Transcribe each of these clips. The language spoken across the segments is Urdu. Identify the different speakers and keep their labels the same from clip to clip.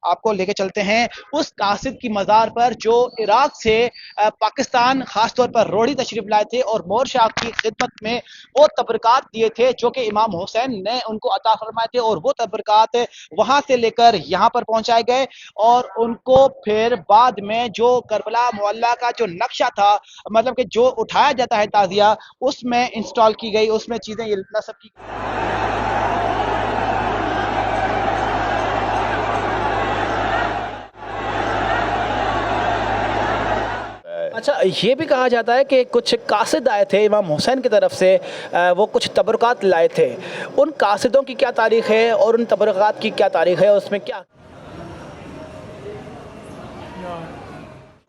Speaker 1: آپ کو لے کے چلتے ہیں اس قاصد کی مزار پر جو عراق سے پاکستان خاص طور پر روڑی تشریف لائے تھے اور مور شاہ کی خدمت میں وہ تبرکات دیے تھے جو کہ امام حسین نے ان کو عطا فرمائے تھے، اور وہ تبرکات وہاں سے لے کر یہاں پر پہنچائے گئے، اور ان کو پھر بعد میں جو کربلا معلیٰ کا جو نقشہ تھا، مطلب کہ جو اٹھایا جاتا ہے تعزیہ، اس میں انسٹال کی گئی، اس میں چیزیں یہ نصب کی۔ اچھا، یہ بھی کہا جاتا ہے کہ کچھ قاصد آئے تھے امام حسین کی طرف سے، وہ کچھ تبرکات لائے تھے، ان قاصدوں کی کیا تاریخ ہے اور ان تبرکات کی کیا تاریخ ہے، اس میں کیا؟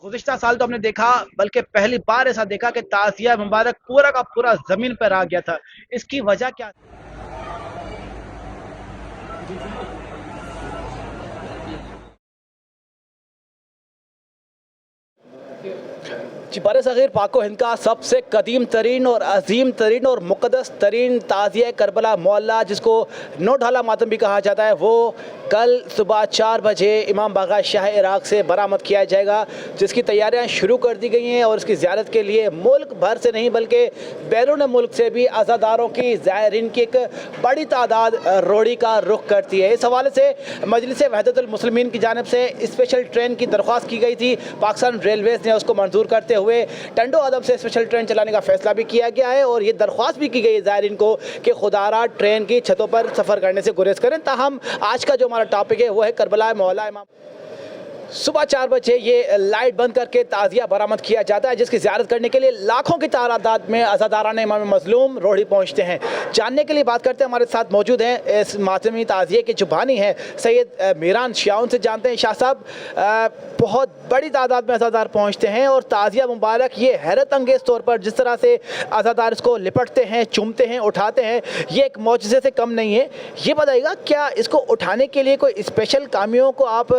Speaker 1: گزشتہ سال تو ہم نے دیکھا، بلکہ پہلی بار ایسا دیکھا کہ تعزیہ مبارک پورا کا پورا زمین پر آ گیا تھا، اس کی وجہ کیا؟ جی، بر صغیر پاک و ہند کا سب سے قدیم ترین اور عظیم ترین اور مقدس ترین تعزیہ کربلا معلیٰ، جس کو نو ڈھالا ماتم بھی کہا جاتا ہے، وہ کل صبح 4 بجے امام باقا شاہ عراق سے برآمد کیا جائے گا، جس کی تیاریاں شروع کر دی گئی ہیں، اور اس کی زیارت کے لیے ملک بھر سے نہیں بلکہ بیرون ملک سے بھی عزاداروں کی، زائرین کی ایک بڑی تعداد روڑی کا رخ کرتی ہے۔ اس حوالے سے مجلس وحدت المسلمین کی جانب سے اسپیشل ٹرین کی درخواست کی گئی تھی، پاکستان ریلویز نے اس کو منظور کرتے ہوئے ٹنڈو عدم سے اسپیشل ٹرین چلانے کا فیصلہ بھی کیا گیا ہے، اور یہ درخواست بھی کی گئی ہے زائرین کو کہ خدا را ٹرین کی چھتوں پر سفر کرنے سے گریز کریں۔ تاہم آج کا جو ہمارا ٹاپک ہے وہ ہے کربلا معلیٰ امام۔ صبح 4 بجے یہ لائٹ بند کر کے تعزیہ برآمد کیا جاتا ہے، جس کی زیارت کرنے کے لیے لاکھوں کی تعداد میں عزاداران امام مظلوم روڑی پہنچتے ہیں۔ جاننے کے لیے بات کرتے ہیں، ہمارے ساتھ موجود ہیں اس ماتمی تعزیے کے جو بانی ہیں سید میران شاہ، ان سے جانتے ہیں۔ شاہ صاحب، بہت بڑی تعداد میں عزادار پہنچتے ہیں، اور تعزیہ مبارک یہ حیرت انگیز طور پر جس طرح سے عزادار اس کو لپٹتے ہیں، چومتے ہیں، اٹھاتے ہیں، یہ ایک معجزے سے کم نہیں ہے۔ یہ بتائیے گا، کیا اس کو اٹھانے کے لیے کوئی اسپیشل کامیوں کو آپ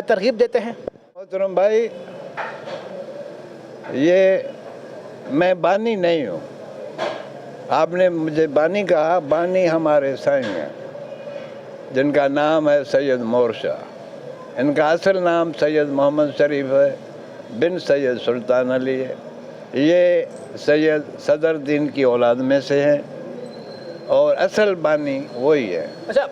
Speaker 1: ترغیب دیتے ہیں؟
Speaker 2: محترم بھائی، یہ میں بانی نہیں ہوں۔ آپ نے مجھے بانی کہا، بانی ہمارے سائیں ہیں جن کا نام ہے سید مور شاہ۔ ان کا اصل نام سید محمد شریف ہے، بن سید سلطان علی ہے۔ یہ سید صدر دین کی اولاد میں سے ہیں، اور اصل بانی وہی ہے۔
Speaker 1: اچھا،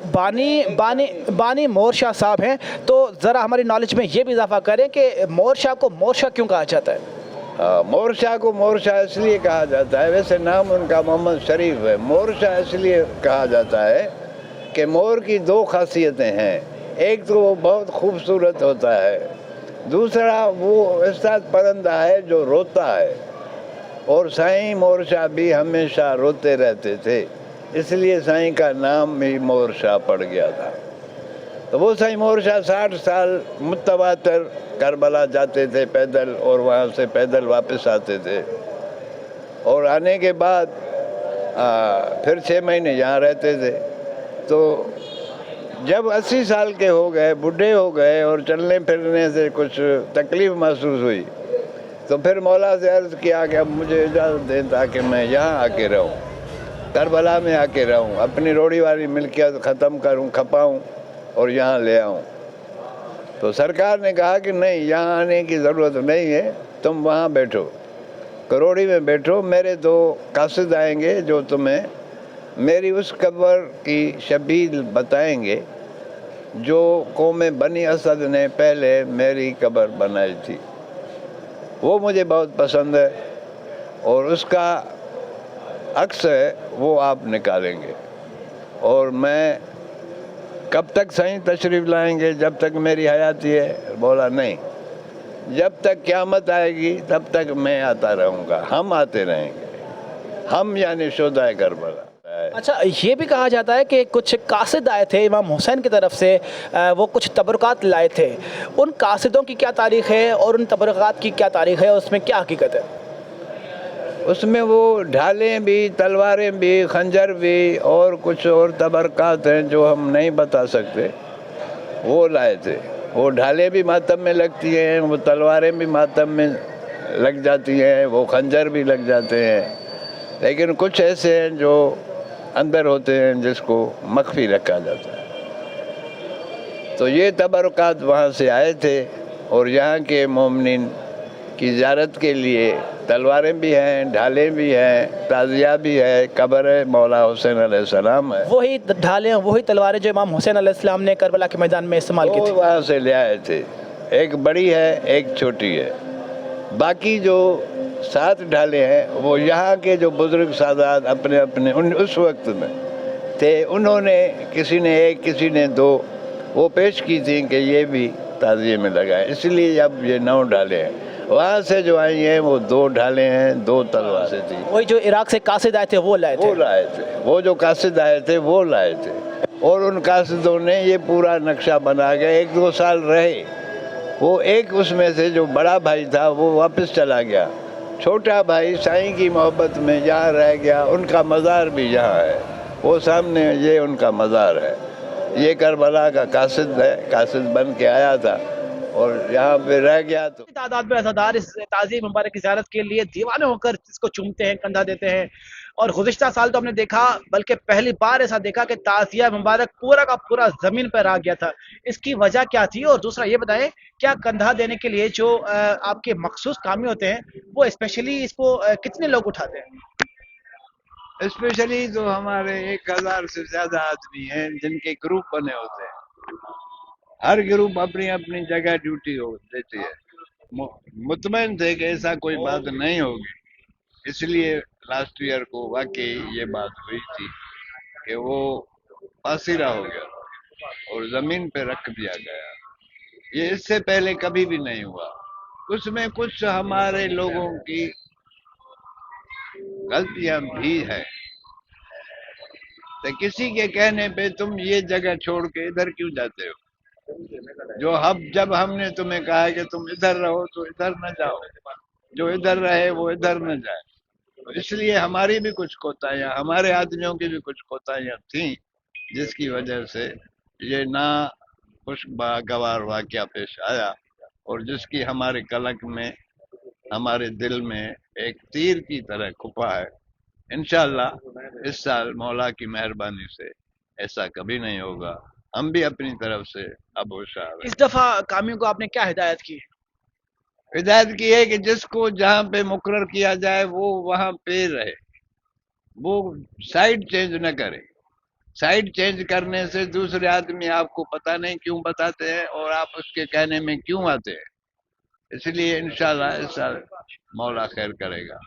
Speaker 1: بانی مور شاہ صاحب ہیں، تو ذرا ہماری نالج میں یہ بھی اضافہ کریں کہ مور شاہ کو مور شاہ کیوں کہا جاتا ہے؟
Speaker 2: مور شاہ کو مور شاہ اس لیے کہا جاتا ہے، ویسے نام ان کا محمد شریف ہے۔ مور شاہ اس لیے کہا جاتا ہے کہ مور کی 2 خاصیتیں ہیں، ایک تو وہ بہت خوبصورت ہوتا ہے، دوسرا وہ ایسا پرندہ ہے جو روتا ہے، اور سائیں مور شاہ بھی ہمیشہ روتے رہتے تھے، اس لیے سائیں کا نام بھی مور شاہ پڑ گیا تھا۔ تو وہ سائیں مور شاہ 60 سال متواتر کربلا جاتے تھے پیدل، اور وہاں سے پیدل واپس آتے تھے، اور آنے کے بعد پھر 6 مہینے یہاں رہتے تھے۔ تو جب 80 سال کے ہو گئے، بوڑھے ہو گئے، اور چلنے پھرنے سے کچھ تکلیف محسوس ہوئی، تو پھر مولا سے عرض کیا کہ اب مجھے اجازت دیں تاکہ میں یہاں آ کے رہوں، کربلا میں آ کے رہوں، اپنی روڑی والی ملکیت ختم کروں، کھپاؤں اور یہاں لے آؤں۔ تو سرکار نے کہا کہ نہیں، یہاں آنے کی ضرورت نہیں ہے، تم وہاں بیٹھو، کروڑی میں بیٹھو، میرے 2 قاصد آئیں گے جو تمہیں میری اس قبر کی شبیہ بتائیں گے جو قوم بنی اسد نے پہلے میری قبر بنائی تھی۔ وہ مجھے بہت پسند ہے، اور اس کا عکس ہے، وہ آپ نکالیں گے، اور میں کب تک سائیں تشریف لائیں گے؟ جب تک میری حیاتی ہے؟ بولا نہیں، جب تک قیامت آئے گی تب تک میں آتا رہوں گا، ہم آتے رہیں گے، ہم یعنی شہدائے کربلا۔
Speaker 1: اچھا، یہ بھی کہا جاتا ہے کہ کچھ قاصد آئے تھے امام حسین کی طرف سے، وہ کچھ تبرکات لائے تھے، ان قاصدوں کی کیا تاریخ ہے اور ان تبرکات کی کیا تاریخ ہے، اس میں کیا حقیقت ہے؟
Speaker 2: اس میں وہ ڈھالیں بھی، تلواریں بھی، خنجر بھی، اور کچھ اور تبرکات ہیں جو ہم نہیں بتا سکتے، وہ لائے تھے۔ وہ ڈھالیں بھی ماتم میں لگتی ہیں، وہ تلواریں بھی ماتم میں لگ جاتی ہیں، وہ خنجر بھی لگ جاتے ہیں، لیکن کچھ ایسے ہیں جو اندر ہوتے ہیں جس کو مخفی رکھا جاتا ہے۔ تو یہ تبرکات وہاں سے آئے تھے، اور یہاں کے مومنین کی زیارت کے لیے تلواریں بھی ہیں، ڈھالیں بھی ہیں، تعزیہ بھی ہے، قبر مولا حسین علیہ السلام ہے،
Speaker 1: وہی ڈھالیں وہی تلواریں جو امام حسین علیہ السلام نے کربلا کے میدان میں استعمال کی
Speaker 2: وہ
Speaker 1: تھی.
Speaker 2: وہاں سے لے آئے تھے. ایک بڑی ہے، ایک چھوٹی ہے. باقی جو 7 ڈھالیں ہیں وہ یہاں کے جو بزرگ سادات اپنے اس وقت میں تھے، انہوں نے کسی نے ایک کسی نے 2 وہ پیش کی تھیں کہ یہ بھی تعزیے میں لگائیں، اس لیے اب یہ 9 ڈھالیں ہیں. وہاں سے جو آئی ہیں وہ 2 ڈھالیں ہیں، 2 تلواریں تھیں.
Speaker 1: وہی جو عراق سے قاصد آئے تھے وہ لائے تھے.
Speaker 2: وہ لائے تھے، وہ جو قاصد آئے تھے وہ لائے تھے، اور ان قاصدوں نے یہ پورا نقشہ بنا کے 1-2 سال رہے. وہ ایک اس میں سے جو بڑا بھائی تھا وہ واپس چلا گیا، چھوٹا بھائی سائیں کی محبت میں یہاں رہ گیا. ان کا مزار بھی یہاں ہے، وہ سامنے یہ ان کا مزار ہے. یہ کربلا کا قاصد ہے، قاصد بن کے آیا تھا اور یہاں پہ رہ گیا. تو
Speaker 1: تعداد میں عزادار اس تعزیہ مبارک کی زیارت کے لیے دیوانے ہو کر اس کو چومتے ہیں، کندھا دیتے ہیں. اور گزشتہ سال تو ہم نے دیکھا، بلکہ پہلی بار ایسا دیکھا کہ تعزیہ مبارک پورا کا پورا زمین پر آ گیا تھا. اس کی وجہ کیا تھی؟ اور دوسرا یہ بتائیں، کیا کندھا دینے کے لیے جو آپ کے مخصوص کامی ہوتے ہیں وہ اسپیشلی اس کو کتنے لوگ اٹھاتے ہیں؟
Speaker 2: اسپیشلی تو ہمارے 1000 سے زیادہ آدمی ہیں جن کے گروپ بنے ہوتے ہیں. ہر گروپ اپنی اپنی جگہ ڈیوٹی دیتی ہے. مطمئن تھے کہ ایسا کوئی بات نہیں ہوگی، اس لیے لاسٹ ایئر کو واقعی یہ بات ہوئی تھی کہ وہ پاسیرا ہو گیا اور زمین پہ رکھ دیا گیا. یہ اس سے پہلے کبھی بھی نہیں ہوا. اس میں کچھ ہمارے لوگوں کی غلطیاں بھی ہیں. تو کسی کے کہنے پہ تم یہ جگہ چھوڑ کے ادھر کیوں جاتے ہو؟ جب ہم نے تمہیں کہا کہ تم ادھر رہو تو ادھر نہ جاؤ، جو ادھر رہے وہ ادھر نہ جائے. اس لیے ہماری بھی کچھ کوتاہیاں، ہمارے آدمیوں کی بھی کچھ کوتاہیاں تھیں، جس کی وجہ سے یہ نا خوشگوار واقعہ پیش آیا، اور جس کی ہمارے قلق میں، ہمارے دل میں ایک تیر کی طرح کھپا ہے. انشاءاللہ اس سال مولا کی مہربانی سے ایسا کبھی نہیں ہوگا. ہم بھی اپنی طرف سے اب ہوشیار ہیں.
Speaker 1: اس دفعہ کامیوں کو آپ نے کیا ہدایت کی؟
Speaker 2: ہدایت کی ہے کہ جس کو جہاں پہ مقرر کیا جائے وہ وہاں پہ رہے، وہ سائڈ چینج نہ کرے. سائڈ چینج کرنے سے دوسرے آدمی آپ کو پتہ نہیں کیوں بتاتے ہیں اور آپ اس کے کہنے میں کیوں آتے ہیں. اس لیے انشاءاللہ اس سال مولا خیر کرے گا.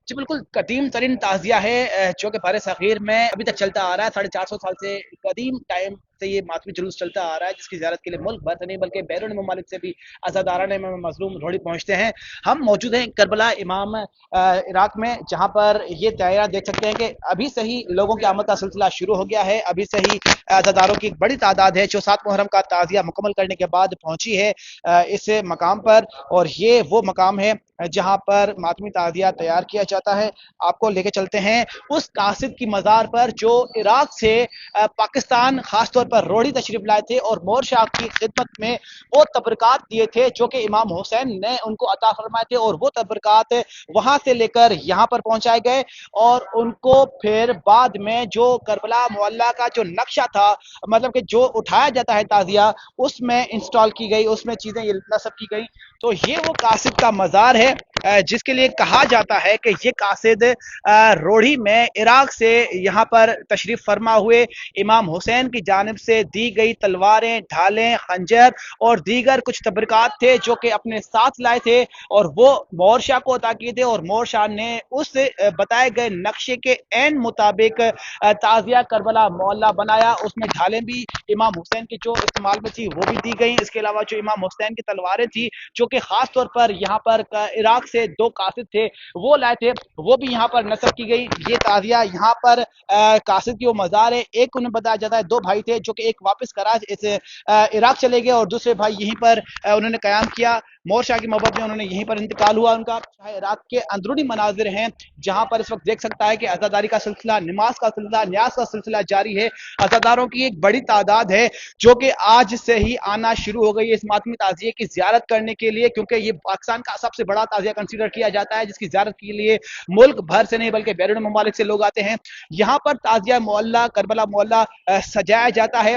Speaker 1: جی بالکل قدیم ترین تعزیہ ہے جو کہ بر صغیر میں ابھی تک چلتا آ رہا ہے. 450 سال سے قدیم ٹائم سے یہ ماتمی جلوس چلتا آ رہا ہے، جس کی زیارت کے لیے ملک بھر سے نہیں بلکہ بیرون ممالک سے بھی عزاداران مظلوم روڑی پہنچتے ہیں. ہم موجود ہیں کربلا امام عراق میں، جہاں پر یہ دائرہ دیکھ سکتے ہیں کہ ابھی سے ہی لوگوں کی آمد کا سلسلہ شروع ہو گیا ہے. ابھی سے ہی عزاداروں کی ایک بڑی تعداد ہے جو 7 محرم کا تعزیہ مکمل کرنے کے بعد پہنچی ہے اس مقام پر. اور یہ وہ مقام ہے جہاں پر ماتمی تعزیہ تیار کیا جاتا ہے. آپ کو لے کے چلتے ہیں اس قاصد کی مزار پر جو عراق سے پاکستان خاص طور پر روڑی تشریف لائے تھے اور مور شاہ کی خدمت میں وہ تبرکات دیے تھے جو کہ امام حسین نے ان کو عطا فرمائے تھے. اور وہ تبرکات وہاں سے لے کر یہاں پر پہنچائے گئے، اور ان کو پھر بعد میں جو کربلا معلیٰ کا جو نقشہ تھا، مطلب کہ جو اٹھایا جاتا ہے تعزیہ، اس میں انسٹال کی گئی، اس میں چیزیں نصب کی گئی. تو یہ وہ قاصد کا مزار ہے جس کے لیے کہا جاتا ہے کہ یہ قاصد روڑی میں عراق سے یہاں پر تشریف فرما ہوئے امام حسین کی جانب سے دی گئی تلواریں، ڈھالیں، خنجر اور دیگر کچھ تبرکات تھے جو کہ اپنے ساتھ لائے تھے اور وہ مور شاہ کو عطا کیے تھے. اور مور شاہ نے اس بتائے گئے نقشے کے عین مطابق تعزیہ کربلا معلیٰ بنایا. اس میں ڈھالیں بھی امام حسین کی جو استعمال میں تھی وہ بھی دی گئی. اس کے علاوہ جو امام حسین کی تلواریں تھی جو کہ خاص طور پر یہاں پر عراق سے 2 قاصد تھے وہ لائے تھے، وہ بھی یہاں پر نصب کی گئی. یہ تعزیہ یہاں پر قاصد کی وہ مزار ہے. ایک انہیں بتایا جاتا ہے 2 بھائی تھے جو کہ ایک واپس کراچ اس عراق چلے گئے اور دوسرے بھائی یہیں پر انہوں نے قیام کیا. مور شاہ کی محبت میں انہوں نے یہیں پر انتقال ہوا ان کا. عراق کے اندرونی مناظر ہیں جہاں پر اس وقت دیکھ سکتا ہے کہ عزاداری کا سلسلہ، نماز کا سلسلہ، نیاز کا سلسلہ جاری ہے. عزاداروں کی ایک بڑی تعداد ہے جو کہ آج سے ہی آنا شروع ہو گئی ہے اس ماتمی تعزیے کی زیارت کرنے کے لیے، کیونکہ یہ پاکستان کا سب سے بڑا تعزیہ کنسیڈر کیا جاتا ہے، جس کی زیارت کے لیے ملک بھر سے نہیں بلکہ بیرون ممالک سے لوگ آتے ہیں. یہاں پر تعزیہ معلیٰ، کربلا معلیٰ سجایا جاتا ہے.